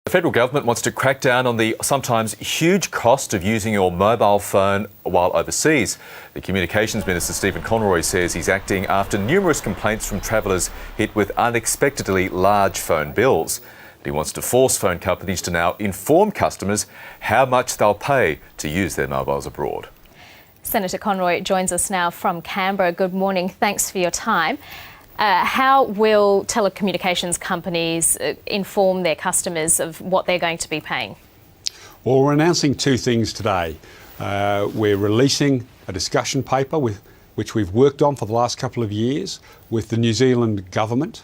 The federal government wants to crack down on the sometimes huge cost of using your mobile phone while overseas. The Communications Minister Stephen Conroy says he's acting after numerous complaints from travellers hit with unexpectedly large phone bills. He wants to force phone companies to now inform customers how much they'll pay to use their mobiles abroad. Senator Conroy joins us now from Canberra. Good morning. Thanks for your time. How will telecommunications companies inform their customers of what they're going to be paying? Well, we're announcing two things today. We're releasing a discussion paper which we've worked on for the last couple of years with the New Zealand government,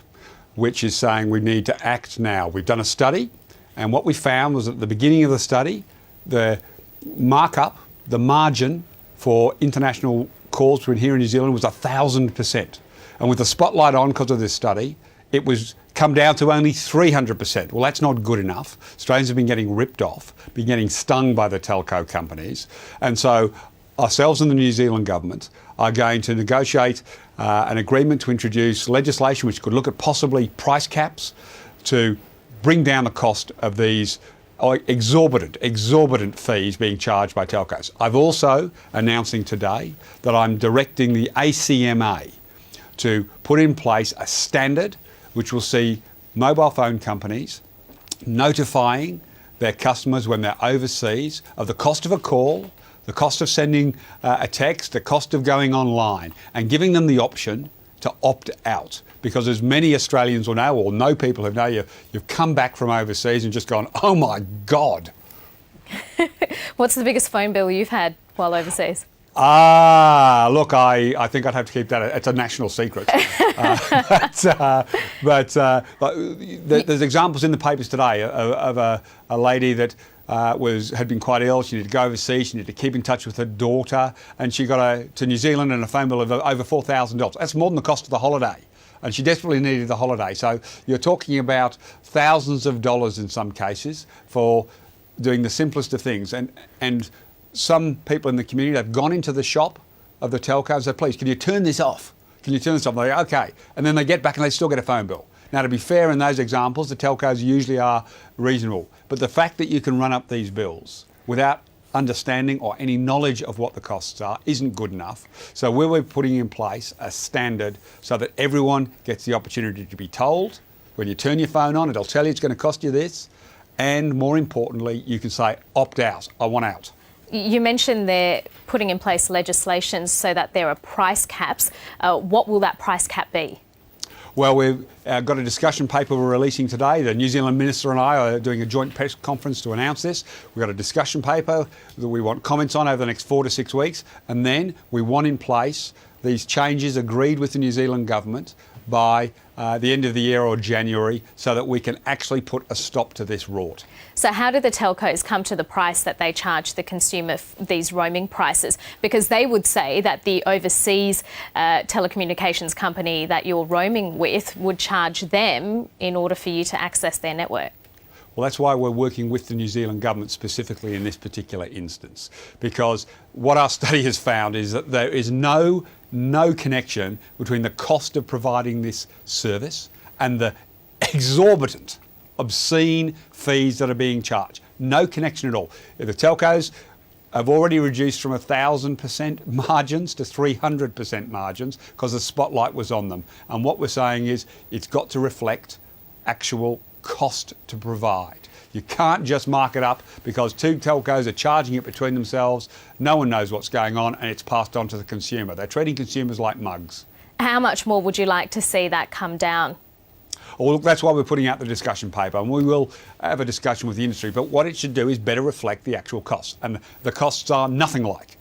which is saying we need to act now. We've done a study, and what we found was at the beginning of the study, the markup, the margin for international calls between here and New Zealand was 1,000%. And with the spotlight on because of this study, it was come down to only 300%. Well, that's not good enough. Australians have been getting ripped off, been getting stung by the telco companies. And so ourselves and the New Zealand government are going to negotiate an agreement to introduce legislation which could look at possibly price caps to bring down the cost of these exorbitant fees being charged by telcos. I've also announcing today that I'm directing the ACMA to put in place a standard which will see mobile phone companies notifying their customers when they're overseas of the cost of a call, the cost of sending a text, the cost of going online, and giving them the option to opt out. Because as many Australians will know, or know people who know you've come back from overseas and just gone, oh my God. What's the biggest phone bill you've had while overseas? Look, I think I'd have to keep that. It's a national secret. But there's examples in the papers today of a lady that had been quite ill. She needed to go overseas. She needed to keep in touch with her daughter, and she got to New Zealand and a phone bill of over $4,000. That's more than the cost of the holiday. And she desperately needed the holiday. So you're talking about thousands of dollars in some cases for doing the simplest of things. And some people in the community have gone into the shop of the telcos and said, please, can you turn this off? Can you turn this off? And they go, okay. And then they get back and they still get a phone bill. Now, to be fair, in those examples, the telcos usually are reasonable. But the fact that you can run up these bills without understanding or any knowledge of what the costs are isn't good enough. So we're putting in place a standard so that everyone gets the opportunity to be told when you turn your phone on, it'll tell you it's going to cost you this. And more importantly, you can say, opt out, I want out. You mentioned they're putting in place legislation so that there are price caps. What will that price cap be? Well, we've got a discussion paper we're releasing today. The New Zealand Minister and I are doing a joint press conference to announce this. We've got a discussion paper that we want comments on over the next 4 to 6 weeks. And then we want in place these changes agreed with the New Zealand government by the end of the year or January so that we can actually put a stop to this rort. So how do the telcos come to the price that they charge the consumer, these roaming prices? Because they would say that the overseas telecommunications company that you're roaming with would charge them in order for you to access their network. Well, that's why we're working with the New Zealand government specifically in this particular instance, because what our study has found is that there is no connection between the cost of providing this service and the exorbitant, obscene fees that are being charged. No connection at all. The telcos have already reduced from 1,000% margins to 300% margins because the spotlight was on them. And what we're saying is it's got to reflect actual cost to provide. You can't just mark it up because two telcos are charging it between themselves. No one knows what's going on and it's passed on to the consumer. They're treating consumers like mugs. How much more would you like to see that come down? Well, look, that's why we're putting out the discussion paper, and we will have a discussion with the industry. But what it should do is better reflect the actual costs. And the costs are nothing like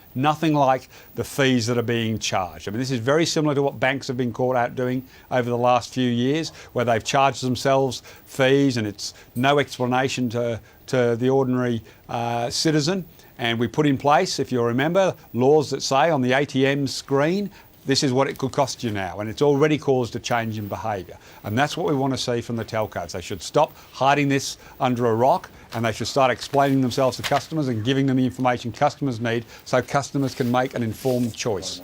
the fees that are being charged. I mean, this is very similar to what banks have been caught out doing over the last few years, where they've charged themselves fees and it's no explanation to the ordinary citizen. And we put in place, if you remember, laws that say on the ATM screen, this is what it could cost you now, and it's already caused a change in behaviour. And that's what we want to see from the telcos. They should stop hiding this under a rock, and they should start explaining themselves to customers and giving them the information customers need so customers can make an informed choice.